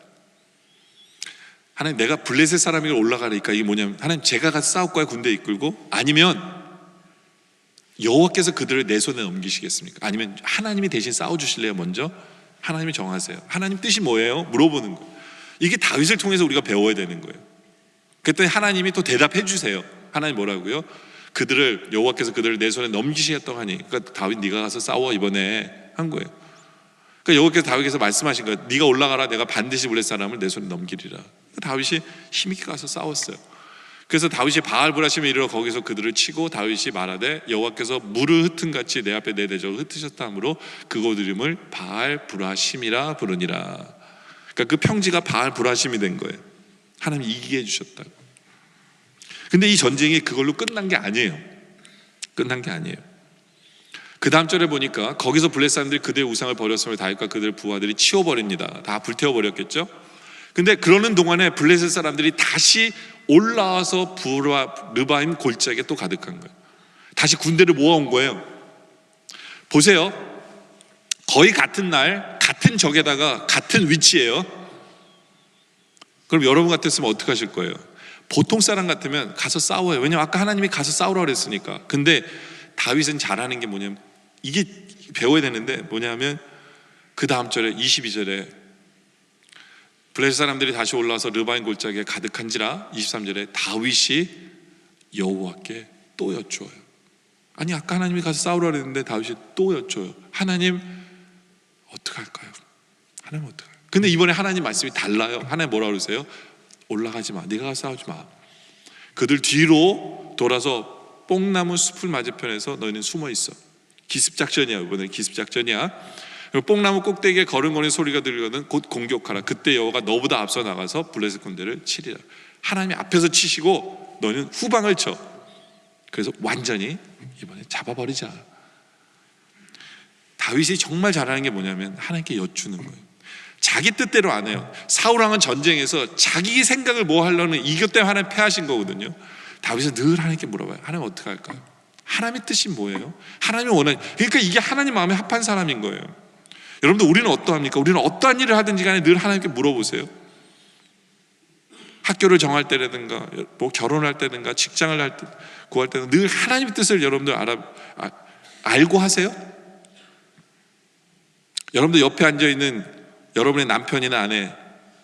Speaker 1: 하나님, 내가 블레셋 사람이 올라가니까 이게 뭐냐면, 하나님 제가 가서 싸울 거야, 군대 이끌고? 아니면 여호와께서 그들을 내 손에 넘기시겠습니까? 아니면 하나님이 대신 싸워주실래요? 먼저 하나님이 정하세요. 하나님 뜻이 뭐예요? 물어보는 거예요. 이게 다윗을 통해서 우리가 배워야 되는 거예요. 그랬더니 하나님이 또 대답해 주세요. 하나님 뭐라고요? 여호와께서 그들을 내 손에 넘기시겠다고 하니, 그러니까 다윗 네가 가서 싸워 이번에 한 거예요. 그러니까 여호와께서 다윗에게서 말씀하신 거예요. 네가 올라가라, 내가 반드시 블레셋 사람을 내 손에 넘기리라. 다윗이 힘있게 가서 싸웠어요. 그래서 다윗이 바알브라심에 이르러 거기서 그들을 치고, 다윗이 말하되 여호와께서 물을 흩은 같이 내 앞에 내 대적을 흩으셨다 하므로 그곳 이름을 바알브라심이라 부르니라. 그러니까 그 평지가 바알브라심이 된 거예요. 하나님 이기게 해주셨다고. 근데 이 전쟁이 그걸로 끝난 게 아니에요. 끝난 게 아니에요. 그 다음 절에 보니까 거기서 블레셋 사람들이 그들의 우상을 버렸으며 다윗과 그들의 부하들이 치워버립니다. 다 불태워버렸겠죠. 근데 그러는 동안에 블레셋 사람들이 다시 올라와서 르바임 골짜기에 또 가득한 거예요. 다시 군대를 모아온 거예요. 보세요. 거의 같은 날 같은 적에다가 같은 위치예요. 그럼 여러분 같았으면 어떻게 하실 거예요? 보통 사람 같으면 가서 싸워요. 왜냐면 아까 하나님이 가서 싸우라고 그랬으니까. 근데 다윗은 잘하는 게 뭐냐면, 이게 배워야 되는데 뭐냐면, 그 다음 절에 22절에 블레셋 사람들이 다시 올라와서 르바임 골짜기에 가득한지라, 23절에 다윗이 여호와께 또 여쭈어요. 아니 아까 하나님이 가서 싸우라고 그랬는데 다윗이 또 여쭈어요. 하나님 어떡할까요? 하나님 어떡할까요? 근데 이번에 하나님 말씀이 달라요. 하나님 뭐라 그러세요? 올라가지 마, 네가 가서 싸우지 마. 그들 뒤로 돌아서 뽕나무 숲을 맞은편에서 너희는 숨어 있어. 기습작전이야. 이번에 기습작전이야. 그리고 뽕나무 꼭대기에 걸음거리는 소리가 들리거든 곧 공격하라. 그때 여호와가 너보다 앞서 나가서 블레셋 군대를 치리라. 하나님이 앞에서 치시고 너는 후방을 쳐. 그래서 완전히 이번에 잡아버리자. 다윗이 정말 잘하는 게 뭐냐면 하나님께 여쭈는 거예요. 자기 뜻대로 안 해요. 사울왕은 전쟁에서 자기 생각을 뭐 하려는 이것 때문에 하나님 패하신 거거든요. 다윗은 늘 하나님께 물어봐요. 하나님 어떻게 할까요? 하나님의 뜻이 뭐예요? 하나님이 원하는, 그러니까 이게 하나님 마음에 합한 사람인 거예요. 여러분들, 우리는 어떠합니까? 우리는 어떠한 일을 하든지 간에 늘 하나님께 물어보세요. 학교를 정할 때라든가 뭐 결혼할 때든가 직장을 할 때, 구할 때는 늘 하나님의 뜻을 여러분들 알고 하세요? 여러분들 옆에 앉아있는 여러분의 남편이나 아내,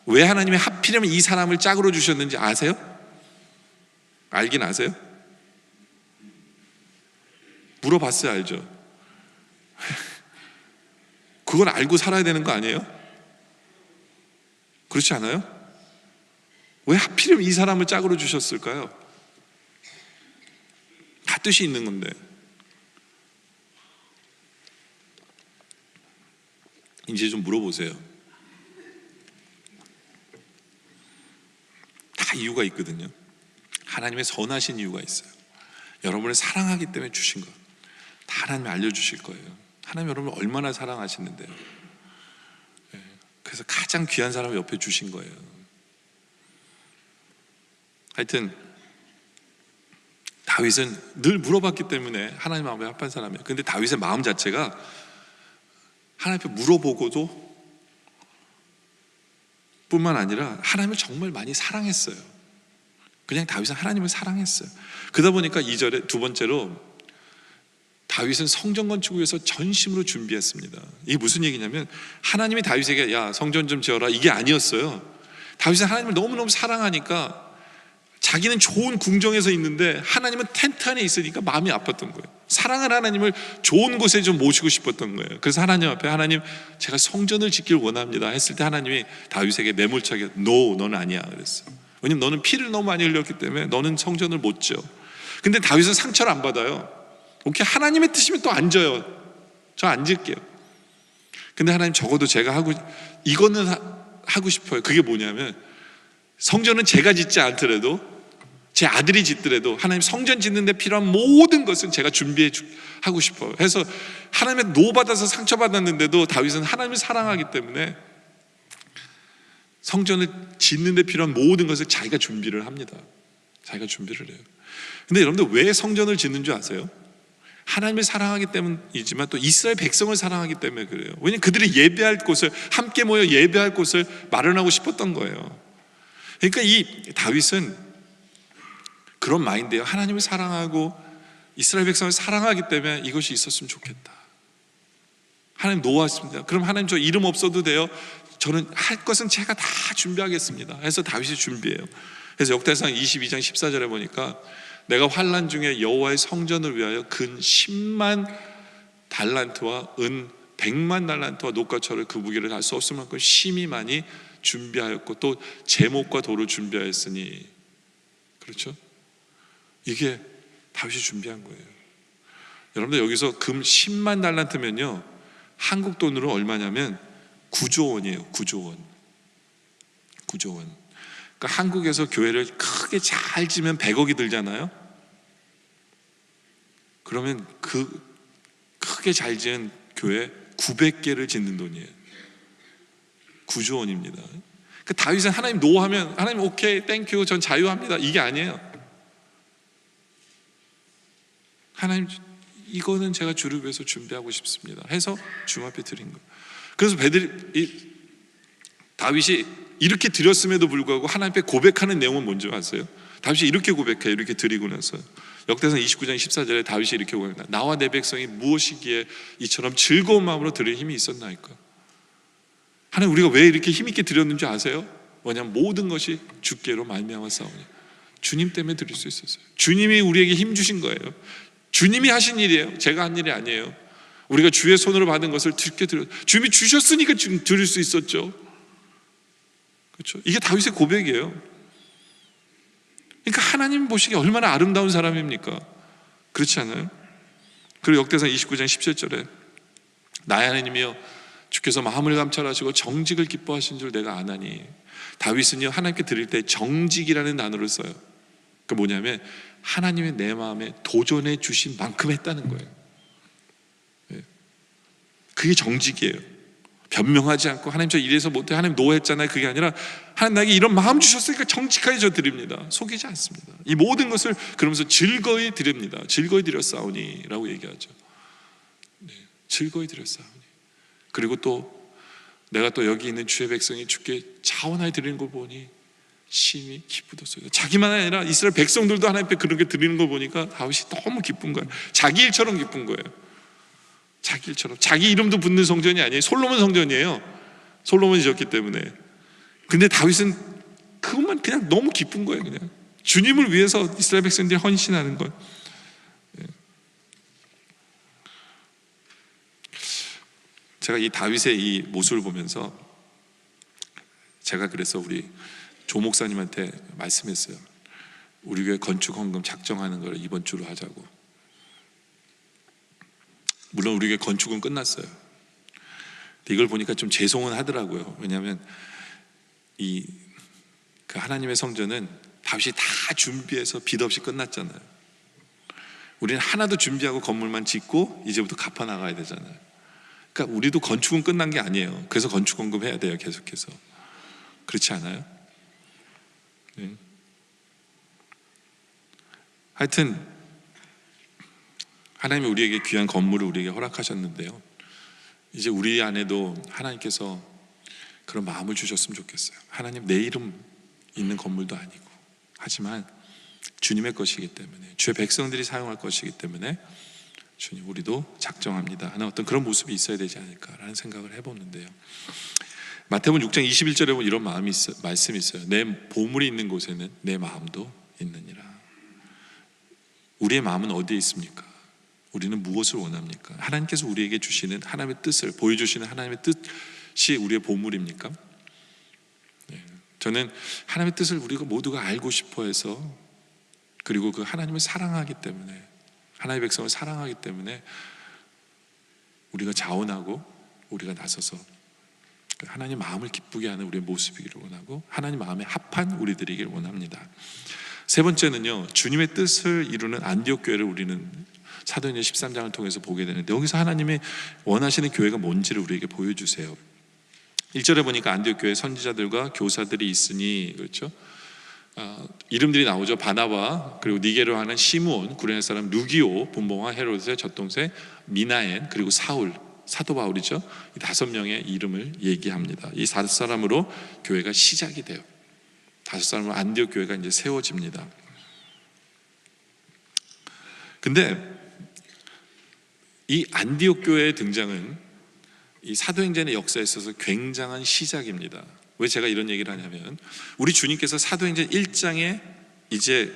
Speaker 1: 왜 하나님이 하필이면 이 사람을 짝으로 주셨는지 아세요? 알긴 아세요? 물어봤어요. 알죠? 그건 알고 살아야 되는 거 아니에요? 그렇지 않아요? 왜 하필이면 이 사람을 짝으로 주셨을까요? 다 뜻이 있는 건데. 이제 좀 물어보세요. 다 이유가 있거든요. 하나님의 선하신 이유가 있어요. 여러분을 사랑하기 때문에 주신 것, 다 하나님이 알려주실 거예요. 하나님 여러분을 얼마나 사랑하시는데요. 그래서 가장 귀한 사람을 옆에 주신 거예요. 하여튼 다윗은 늘 물어봤기 때문에 하나님 마음에 합한 사람이에요. 근데 다윗의 마음 자체가 하나님 앞에 물어보고도 뿐만 아니라 하나님을 정말 많이 사랑했어요. 그냥 다윗은 하나님을 사랑했어요. 그러다 보니까 2절에 두 번째로 다윗은 성전 건축을 위해서 전심으로 준비했습니다. 이게 무슨 얘기냐면 하나님이 다윗에게 야 성전 좀 지어라 이게 아니었어요. 다윗은 하나님을 너무너무 사랑하니까 자기는 좋은 궁정에서 있는데 하나님은 텐트 안에 있으니까 마음이 아팠던 거예요. 사랑하는 하나님을 좋은 곳에 좀 모시고 싶었던 거예요. 그래서 하나님 앞에 하나님 제가 성전을 짓길 원합니다 했을 때 하나님이 다윗에게 매몰차게 No, 너는 아니야 그랬어요. 왜냐면 너는 피를 너무 많이 흘렸기 때문에 너는 성전을 못 지어. 근데 다윗은 상처를 안 받아요. 오케이, 하나님의 뜻이면 또 앉아요. 저 앉을게요. 근데 하나님 적어도 제가 이거는 하고 싶어요. 그게 뭐냐면 성전은 제가 짓지 않더라도 제 아들이 짓더라도 하나님 성전 짓는 데 필요한 모든 것은 제가 하고 싶어요. 해서 하나님의 노받아서 상처받았는데도 다윗은 하나님을 사랑하기 때문에 성전을 짓는 데 필요한 모든 것을 자기가 준비를 합니다. 자기가 준비를 해요. 근데 여러분들 왜 성전을 짓는 줄 아세요? 하나님을 사랑하기 때문이지만 또 이스라엘 백성을 사랑하기 때문에 그래요. 왜냐하면 그들이 예배할 곳을, 함께 모여 예배할 곳을 마련하고 싶었던 거예요. 그러니까 이 다윗은 그런 마인드예요. 하나님을 사랑하고 이스라엘 백성을 사랑하기 때문에 이것이 있었으면 좋겠다. 하나님 노하십니다. 그럼 하나님 저 이름 없어도 돼요. 저는 할 것은 제가 다 준비하겠습니다. 해서 다윗이 준비해요. 그래서 역대상 22장 14절에 보니까 내가 환난 중에 여호와의 성전을 위하여 근 10만 달란트와 은 100만 달란트와 녹과철을 그 무게를 다 수 없을 만큼 심히 많이 준비하였고 또 제목과 돌을 준비하였으니. 그렇죠? 이게 다윗이 준비한 거예요. 여러분들 여기서 금 10만 달란트면요 한국 돈으로 얼마냐면 9조 원이에요. 9조 원. 9조 원. 그러니까 한국에서 교회를 크게 잘 지면 100억이 들잖아요. 그러면 그 크게 잘 지은 교회 900개를 짓는 돈이에요. 9조 원입니다. 그러니까 다윗은 하나님 노하면 하나님 오케이 땡큐 전 자유합니다 이게 아니에요. 하나님 이거는 제가 주를 위해서 준비하고 싶습니다 해서 주 앞에 드린 거예요. 그래서 다윗이 이렇게 드렸음에도 불구하고 하나님 앞에 고백하는 내용은 뭔지 아세요? 다윗이 이렇게 고백해요. 이렇게 드리고 나서 역대상 29장 14절에 다윗이 이렇게 고백합니다. 나와 내 백성이 무엇이기에 이처럼 즐거운 마음으로 드릴 힘이 있었나이까. 하나님 우리가 왜 이렇게 힘있게 드렸는지 아세요? 왜냐하면 모든 것이 주께로 말미암아 싸우니 주님 때문에 드릴 수 있었어요. 주님이 우리에게 힘 주신 거예요. 주님이 하신 일이에요. 제가 한 일이 아니에요. 우리가 주의 손으로 받은 것을 주께 주님이 주셨으니까 드릴 수 있었죠. 그렇죠? 이게 다윗의 고백이에요. 그러니까 하나님 보시기에 얼마나 아름다운 사람입니까? 그렇지 않아요? 그리고 역대상 29장 17절에 나의 하나님이여 주께서 마음을 감찰하시고 정직을 기뻐하신 줄 내가 아나니. 다윗은요 하나님께 드릴 때 정직이라는 단어를 써요. 그 뭐냐면 하나님의 내 마음에 도전해 주신 만큼 했다는 거예요. 그게 정직이에요. 변명하지 않고 하나님 저 이래서 못해 하나님 노했잖아요. 그게 아니라 하나님 나에게 이런 마음 주셨으니까 정직하게 저 드립니다. 속이지 않습니다. 이 모든 것을 그러면서 즐거이 드립니다. 즐거이 드렸사오니 라고 얘기하죠. 네, 즐거이 드렸사오니. 그리고 또 내가 또 여기 있는 주의 백성이 주께 자원하여 드리는 걸 보니 심히 기쁘더소이다. 자기만 아니라 이스라엘 백성들도 하나님 앞에 그렇게 드리는 걸 보니까 다윗이 너무 기쁜 거예요. 자기 일처럼 기쁜 거예요. 자기 일처럼. 자기 이름도 붙는 성전이 아니에요. 솔로몬 성전이에요. 솔로몬이 지었기 때문에. 근데 다윗은 그것만 그냥 너무 기쁜 거예요. 그냥 주님을 위해서 이스라엘 백성들이 헌신하는 것. 제가 이 다윗의 이 모습을 보면서 제가 그래서 우리 조 목사님한테 말씀했어요. 우리 교회 건축 헌금 작정하는 걸 이번 주로 하자고. 물론 우리 교회 건축은 끝났어요. 근데 이걸 보니까 좀 죄송은 하더라고요. 왜냐하면 그 하나님의 성전은 다윗이 다 준비해서 빚 없이 끝났잖아요. 우리는 하나도 준비하고 건물만 짓고 이제부터 갚아 나가야 되잖아요. 그러니까 우리도 건축은 끝난 게 아니에요. 그래서 건축 헌금 해야 돼요. 계속해서. 그렇지 않아요? 네. 하여튼 하나님이 우리에게 귀한 건물을 우리에게 허락하셨는데요, 이제 우리 안에도 하나님께서 그런 마음을 주셨으면 좋겠어요. 하나님 내 이름 있는 건물도 아니고 하지만 주님의 것이기 때문에 주의 백성들이 사용할 것이기 때문에 주님, 우리도 작정합니다 하는 어떤 그런 모습이 있어야 되지 않을까라는 생각을 해보는데요. 마태복음 6장 21절에 보면 이런 말씀이 있어요. 내 보물이 있는 곳에는 내 마음도 있느니라. 우리의 마음은 어디에 있습니까? 우리는 무엇을 원합니까? 하나님께서 우리에게 주시는 하나님의 뜻을 보여주시는 하나님의 뜻이 우리의 보물입니까? 저는 하나님의 뜻을 우리가 모두가 알고 싶어 해서, 그리고 그 하나님을 사랑하기 때문에, 하나님의 백성을 사랑하기 때문에 우리가 자원하고 우리가 나서서 하나님 마음을 기쁘게 하는 우리의 모습이기를 원하고, 하나님 마음에 합한 우리들이길 원합니다. 세 번째는요, 주님의 뜻을 이루는 안디옥 교회를 우리는 사도행전 13장을 통해서 보게 되는데, 여기서 하나님이 원하시는 교회가 뭔지를 우리에게 보여주세요. 1절에 보니까 안디옥 교회 선지자들과 교사들이 있으니, 그렇죠? 이름들이 나오죠. 바나바, 그리고 니게로 하는 시므온, 구레네 사람 루기오, 분봉왕 헤로드의 젖동생 미나엔, 그리고 사울, 사도 바울이죠. 이 5명의 이름을 얘기합니다. 이 5사람으로 교회가 시작이 돼요. 5사람으로 안디옥 교회가 이제 세워집니다. 근데 이 안디옥 교회의 등장은 이 사도행전의 역사에 있어서 굉장한 시작입니다. 왜 제가 이런 얘기를 하냐면, 우리 주님께서 사도행전 1장에 이제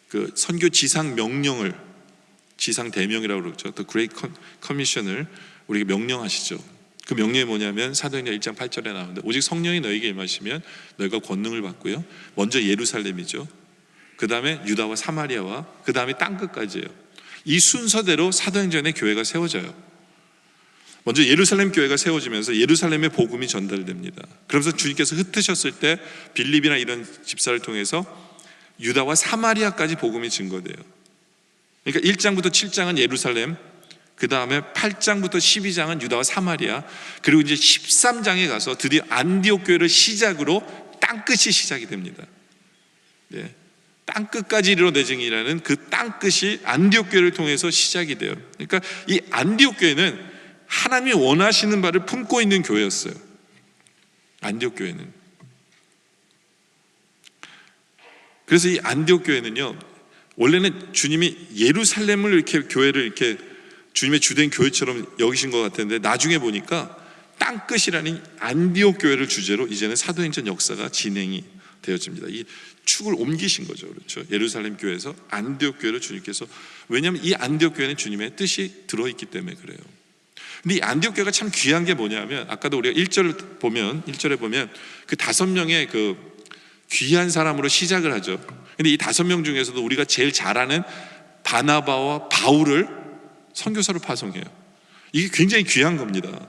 Speaker 1: 그 선교 지상 명령을, 지상 대명이라고 그러죠. The Great Commission을 우리에게 명령하시죠. 그 명령이 뭐냐면 사도행전 1장 8절에 나오는데, 오직 성령이 너에게 임하시면 너희가 권능을 받고요. 먼저 예루살렘이죠. 그 다음에 유다와 사마리아와 그 다음에 땅끝까지예요. 이 순서대로 사도행전의 교회가 세워져요. 먼저 예루살렘 교회가 세워지면서 예루살렘의 복음이 전달됩니다. 그러면서 주님께서 흩으셨을 때 빌립이나 이런 집사를 통해서 유다와 사마리아까지 복음이 증거돼요. 그러니까 1장부터 7장은 예루살렘, 그 다음에 8장부터 12장은 유다와 사마리아, 그리고 이제 13장에 가서 드디어 안디옥 교회를 시작으로 땅끝이 시작이 됩니다. 네. 땅끝까지 이르러 내증이라는 그 땅끝이 안디옥 교회를 통해서 시작이 돼요. 그러니까 이 안디옥 교회는 하나님이 원하시는 바를 품고 있는 교회였어요. 안디옥 교회는. 그래서 이 안디옥 교회는요, 원래는 주님이 예루살렘을 이렇게 교회를 이렇게 주님의 주된 교회처럼 여기신 것 같았는데, 나중에 보니까 땅끝이라는 안디옥 교회를 주제로 이제는 사도행전 역사가 진행이 되어집니다. 이 축을 옮기신 거죠. 그렇죠? 예루살렘 교회에서 안디옥 교회를 주님께서, 왜냐하면 이 안디옥 교회는 주님의 뜻이 들어있기 때문에 그래요. 근데 이 안디옥 교회가 참 귀한 게 뭐냐면, 아까도 우리가 1절에 보면 그 5명의 그 귀한 사람으로 시작을 하죠. 근데 이 5명 중에서도 우리가 제일 잘 아는 바나바와 바울을 선교사로 파송해요. 이게 굉장히 귀한 겁니다.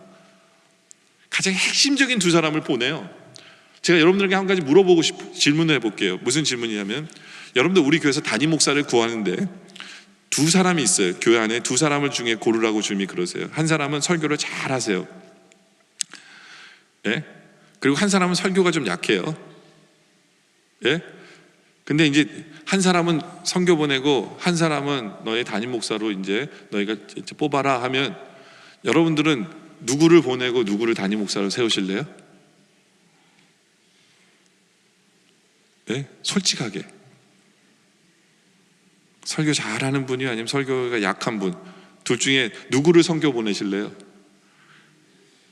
Speaker 1: 가장 핵심적인 2사람을 보내요. 제가 여러분들에게 한 가지 물어보고 질문을 해볼게요. 무슨 질문이냐면, 여러분들 우리 교회에서 담임 목사를 구하는데 2사람이 있어요. 교회 안에 2사람을 중에 고르라고 주님이 그러세요. 한 사람은 설교를 잘 하세요. 예? 그리고 한 사람은 설교가 좀 약해요. 예? 근데 이제 한 사람은 선교 보내고 한 사람은 너의 담임 목사로 이제 너희가 이제 뽑아라 하면, 여러분들은 누구를 보내고 누구를 담임 목사로 세우실래요? 예? 솔직하게. 설교 잘하는 분이 아니면 설교가 약한 분, 둘 중에 누구를 선교 보내실래요?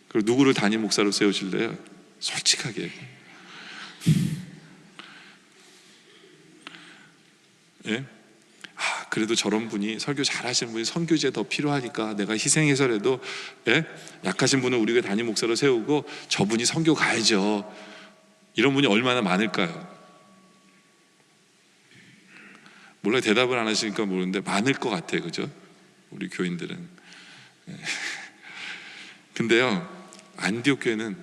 Speaker 1: 그리고 누구를 담임 목사로 세우실래요? 솔직하게. 예? 그래도 저런 분이, 설교 잘하시는 분이 선교지에 더 필요하니까 내가 희생해서라도, 예? 약하신 분은 우리가 담임 목사로 세우고 저분이 선교 가야죠. 이런 분이 얼마나 많을까요? 몰라, 대답을 안 하시니까 모르는데 많을 것 같아요. 그죠? 우리 교인들은. 근데요, 안디옥 교회는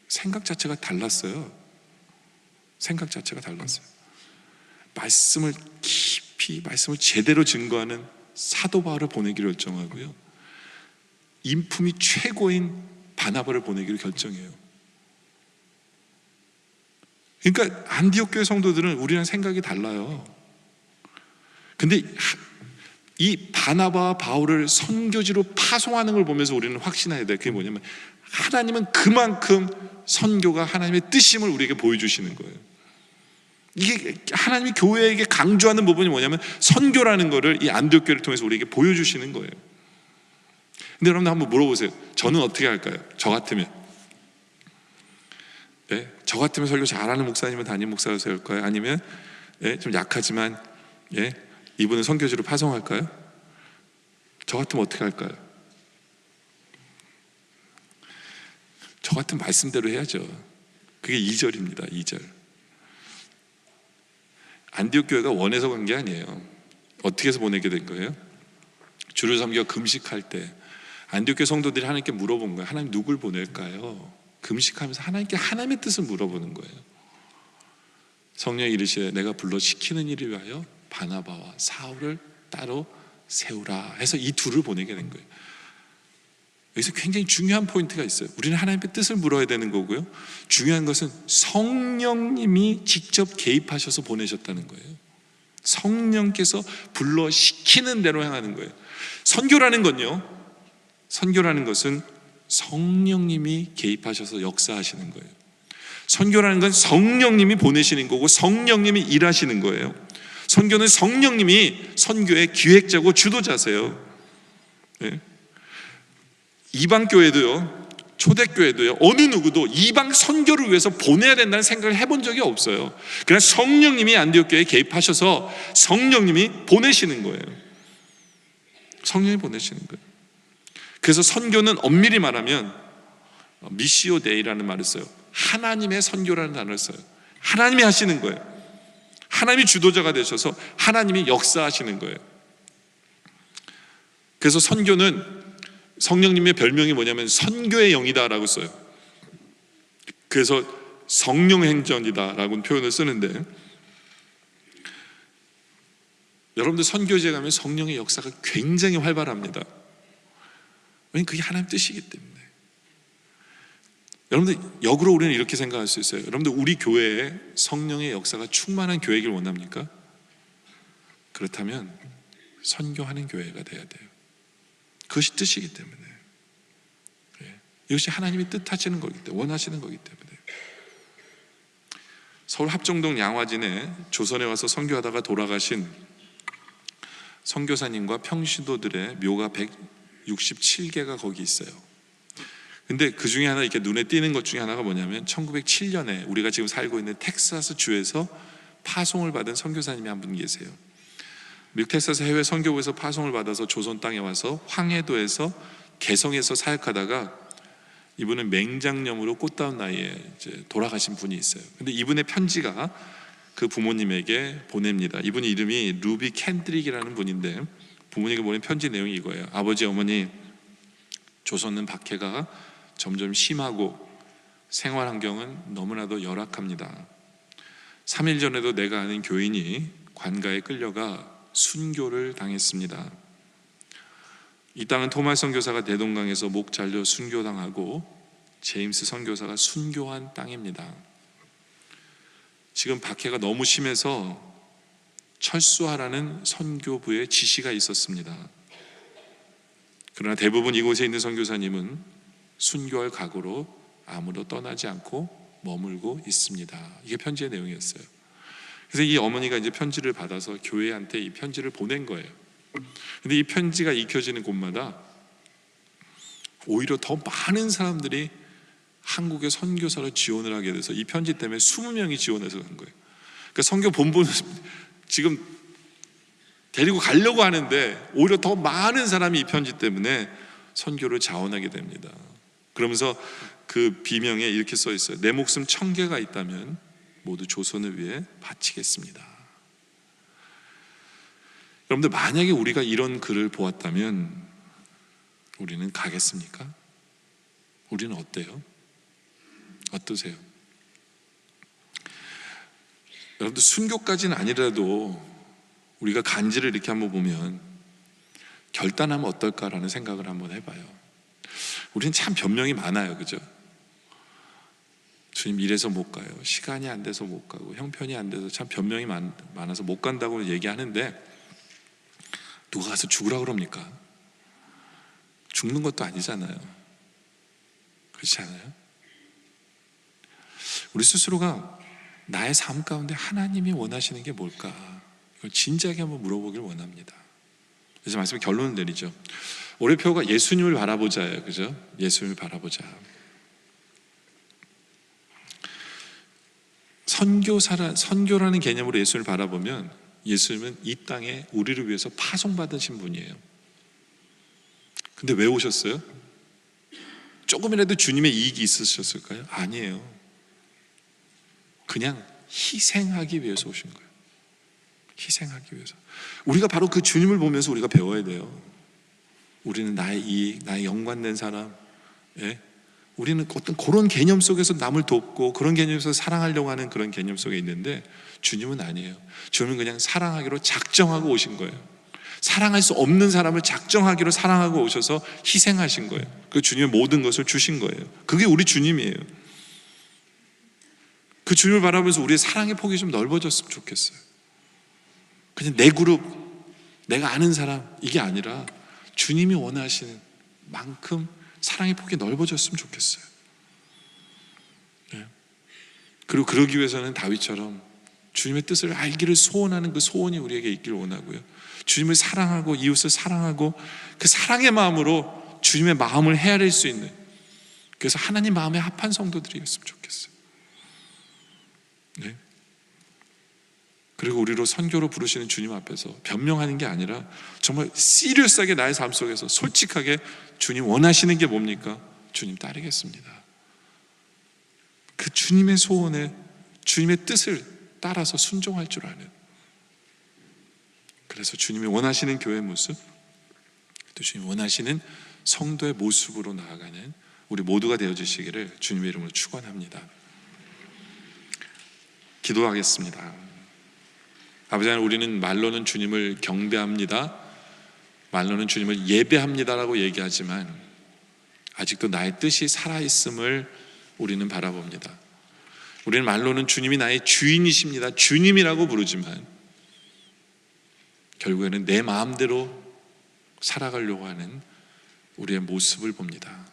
Speaker 1: 생각 자체가 달랐어요. 생각 자체가 달랐어요. 말씀을 깊이, 말씀을 제대로 증거하는 사도 바울을 보내기로 결정하고요, 인품이 최고인 바나바를 보내기로 결정해요. 그러니까 안디옥 교회 성도들은 우리랑 생각이 달라요. 근데 이 바나바와 바울을 선교지로 파송하는 걸 보면서 우리는 확신해야 돼. 그게 뭐냐면, 하나님은 그만큼 선교가 하나님의 뜻임을 우리에게 보여주시는 거예요. 이게 하나님이 교회에게 강조하는 부분이 뭐냐면, 선교라는 거를 이 안디옥 교회를 통해서 우리에게 보여주시는 거예요. 근데 여러분 한번 물어보세요. 저는 어떻게 할까요? 저 같으면, 네? 저 같으면 설교 잘하는 목사님은 담임 목사로 세울까요? 아니면 좀 약하지만 이분은 선교지로 파송할까요? 저 같으면 어떻게 할까요? 저 같은 말씀대로 해야죠. 그게 2절입니다. 2절. 안디옥 교회가 원해서 간 게 아니에요. 어떻게 해서 보내게 된 거예요? 주를 섬겨 금식할 때 안디옥 교회 성도들이 하나님께 물어본 거예요. 하나님 누굴 보낼까요? 금식하면서 하나님께 하나님의 뜻을 물어보는 거예요. 성령이 이르시되 내가 불러 시키는 일을 위하여 바나바와 사울을 따로 세우라 해서 이 둘을 보내게 된 거예요. 여기서 굉장히 중요한 포인트가 있어요. 우리는 하나님의 뜻을 물어야 되는 거고요, 중요한 것은 성령님이 직접 개입하셔서 보내셨다는 거예요. 성령께서 불러 시키는 대로 행하는 거예요. 선교라는 것은 성령님이 개입하셔서 역사하시는 거예요. 선교라는 건 성령님이 보내시는 거고 성령님이 일하시는 거예요. 선교는 성령님이 선교의 기획자고 주도자세요. 네. 이방 교회도요, 초대교회도요, 어느 누구도 이방 선교를 위해서 보내야 된다는 생각을 해본 적이 없어요. 그냥 성령님이 안디옥 교회에 개입하셔서 성령님이 보내시는 거예요. 성령이 보내시는 거예요. 그래서 선교는 엄밀히 말하면 미시오 데이라는 말을 써요. 하나님의 선교라는 단어를 써요. 하나님이 하시는 거예요. 하나님이 주도자가 되셔서 하나님이 역사하시는 거예요. 그래서 선교는 성령님의 별명이 뭐냐면 선교의 영이다라고 써요. 그래서 성령행전이다라고 표현을 쓰는데, 여러분들 선교지에 가면 성령의 역사가 굉장히 활발합니다. 왜냐하면 그게 하나님 뜻이기 때문에. 여러분들 역으로 우리는 이렇게 생각할 수 있어요. 여러분들 우리 교회에 성령의 역사가 충만한 교회이길 원합니까? 그렇다면 선교하는 교회가 돼야 돼요. 그것이 뜻이기 때문에. 이것이 하나님이 뜻하시는 거기 때문에, 원하시는 거기 때문에. 서울 합정동 양화진에 조선에 와서 선교하다가 돌아가신 선교사님과 평신도들의 묘가 167개가 거기 있어요. 근데 그 중에 하나, 이렇게 눈에 띄는 것 중에 하나가 뭐냐면 1907년에 우리가 지금 살고 있는 텍사스 주에서 파송을 받은 선교사님이 한 분 계세요. 미국 텍사스 해외 선교부에서 파송을 받아서 조선 땅에 와서 황해도에서 개성에서 사역하다가 이분은 맹장염으로 꽃다운 나이에 이제 돌아가신 분이 있어요. 근데 이분의 편지가 그 부모님에게 보냅니다. 이분의 이름이 루비 캔드릭이라는 분인데, 부모님에게 보낸 편지 내용이 이거예요. 아버지, 어머니, 조선은 박해가 점점 심하고 생활 환경은 너무나도 열악합니다. 3일 전에도 내가 아는 교인이 관가에 끌려가 순교를 당했습니다. 이 땅은 토마스 선교사가 대동강에서 목 잘려 순교당하고 제임스 선교사가 순교한 땅입니다. 지금 박해가 너무 심해서 철수하라는 선교부의 지시가 있었습니다. 그러나 대부분 이곳에 있는 선교사님은 순교할 각오로 아무도 떠나지 않고 머물고 있습니다. 이게 편지의 내용이었어요. 그래서 이 어머니가 이제 편지를 받아서 교회한테 이 편지를 보낸 거예요. 근데 이 편지가 읽혀지는 곳마다 오히려 더 많은 사람들이 한국의 선교사로 지원을 하게 돼서 이 편지 때문에 20명이 지원해서 간 거예요. 그러니까 선교 본부는 지금 데리고 가려고 하는데 오히려 더 많은 사람이 이 편지 때문에 선교를 자원하게 됩니다. 그러면서 그 비명에 이렇게 써 있어요. 내 목숨 1000개가 있다면 모두 조선을 위해 바치겠습니다. 여러분들, 만약에 우리가 이런 글을 보았다면 우리는 가겠습니까? 우리는 어때요? 어떠세요? 여러분들, 순교까지는 아니라도 우리가 간지를 이렇게 한번 보면 결단하면 어떨까라는 생각을 한번 해봐요. 우리는 참 변명이 많아요, 그죠? 주님 이래서 못 가요, 시간이 안 돼서 못 가고 형편이 안 돼서, 참 변명이 많아서 못 간다고 얘기하는데 누가 가서 죽으라 그럽니까? 죽는 것도 아니잖아요. 그렇지 않아요? 우리 스스로가 나의 삶 가운데 하나님이 원하시는 게 뭘까? 이걸 진지하게 한번 물어보길 원합니다. 그래서 말씀의 결론을 내리죠. 올해표가 예수님을 바라보자예요. 그죠? 예수님을 바라보자. 선교라는 개념으로 예수님을 바라보면 예수님은 이 땅에 우리를 위해서 파송받으신 분이에요. 근데 왜 오셨어요? 조금이라도 주님의 이익이 있으셨을까요? 아니에요. 그냥 희생하기 위해서 오신 거예요. 희생하기 위해서. 우리가 바로 그 주님을 보면서 우리가 배워야 돼요. 우리는 나의 이익, 나의 연관된 사람, 예? 우리는 어떤 그런 개념 속에서 남을 돕고 그런 개념에서 사랑하려고 하는 그런 개념 속에 있는데, 주님은 아니에요. 주님은 그냥 사랑하기로 작정하고 오신 거예요. 사랑할 수 없는 사람을 작정하기로 사랑하고 오셔서 희생하신 거예요. 그 주님의 모든 것을 주신 거예요. 그게 우리 주님이에요. 그 주님을 바라보면서 우리의 사랑의 폭이 좀 넓어졌으면 좋겠어요. 그냥 내 그룹, 내가 아는 사람, 이게 아니라 주님이 원하시는 만큼 사랑의 폭이 넓어졌으면 좋겠어요. 네. 그리고 그러기 위해서는 다윗처럼 주님의 뜻을 알기를 소원하는 그 소원이 우리에게 있기를 원하고요, 주님을 사랑하고 이웃을 사랑하고 그 사랑의 마음으로 주님의 마음을 헤아릴 수 있는, 그래서 하나님 마음에 합한 성도들이었으면 좋겠어요. 네. 그리고 우리로 선교로 부르시는 주님 앞에서 변명하는 게 아니라 정말 시리어스하게 나의 삶 속에서 솔직하게 주님 원하시는 게 뭡니까? 주님 따르겠습니다. 그 주님의 소원에, 주님의 뜻을 따라서 순종할 줄 아는, 그래서 주님이 원하시는 교회의 모습, 또 주님이 원하시는 성도의 모습으로 나아가는 우리 모두가 되어주시기를 주님의 이름으로 축원합니다. 기도하겠습니다. 아버지 하나님, 우리는 말로는 주님을 경배합니다, 말로는 주님을 예배합니다라고 얘기하지만 아직도 나의 뜻이 살아있음을 우리는 바라봅니다. 우리는 말로는 주님이 나의 주인이십니다, 주님이라고 부르지만 결국에는 내 마음대로 살아가려고 하는 우리의 모습을 봅니다.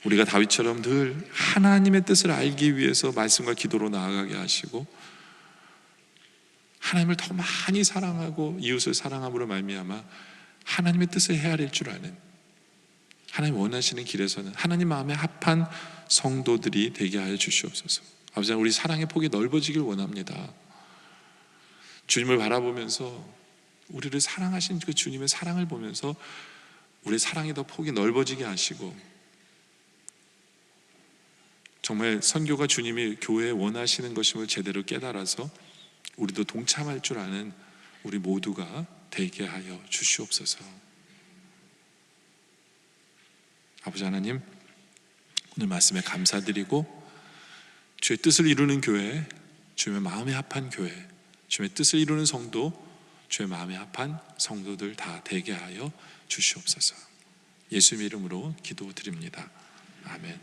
Speaker 1: 우리가 다윗처럼 늘 하나님의 뜻을 알기 위해서 말씀과 기도로 나아가게 하시고, 하나님을 더 많이 사랑하고 이웃을 사랑함으로 말미암아 하나님의 뜻을 헤아릴 줄 아는, 하나님 원하시는 길에서는 하나님 마음에 합한 성도들이 되게 하여 주시옵소서. 아버지, 우리 사랑의 폭이 넓어지길 원합니다. 주님을 바라보면서 우리를 사랑하신 그 주님의 사랑을 보면서 우리의 사랑이 더 폭이 넓어지게 하시고, 정말 선교가 주님이 교회에 원하시는 것임을 제대로 깨달아서 우리도 동참할 줄 아는 우리 모두가 되게 하여 주시옵소서. 아버지 하나님, 오늘 말씀에 감사드리고 주의 뜻을 이루는 교회, 주님의 마음에 합한 교회, 주님의 뜻을 이루는 성도, 주의 마음에 합한 성도들 다 되게 하여 주시옵소서. 예수의 이름으로 기도드립니다. 아멘.